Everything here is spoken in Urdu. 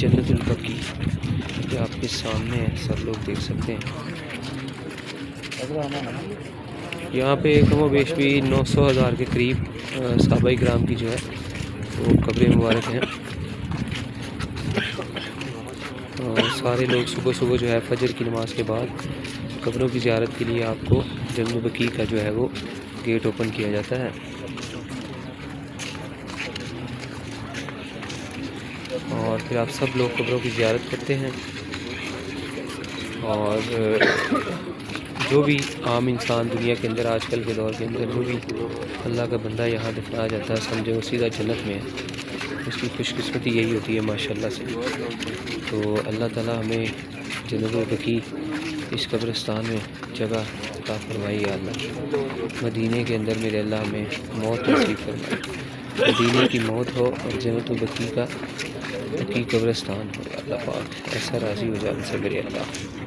جنت البقیع یہ آپ کے سامنے ہے، سب لوگ دیکھ سکتے ہیں۔ یہاں پہ کم و بیش بھی 900,000 کے قریب صحابہ کرام کی جو ہے وہ قبریں مبارک ہیں، اور سارے لوگ صبح صبح جو ہے فجر کی نماز کے بعد قبروں کی زیارت کے لیے آپ کو جنت البقیع کا جو ہے وہ گیٹ اوپن کیا جاتا ہے، اور پھر آپ سب لوگ قبروں کی زیارت کرتے ہیں۔ اور جو بھی عام انسان دنیا کے اندر آج کل کے دور کے اندر جو بھی اللہ کا بندہ یہاں دفنایا جاتا ہے، سمجھے وہ سیدھا جنت میں ہے، اس کی خوش قسمتی یہی ہوتی ہے ماشاءاللہ سے۔ تو اللہ تعالیٰ ہمیں جنت البقیع اس قبرستان میں جگہ عطا فرمائی یا اللہ۔ مدینے کے اندر میرے اللہ ہمیں موت نصیب فرمائے، مدینے کی موت ہو اور جنت البقیع کا قبرستان ہو یا اللہ پاک، ایسا راضی ہو جائے سے میرے اللہ۔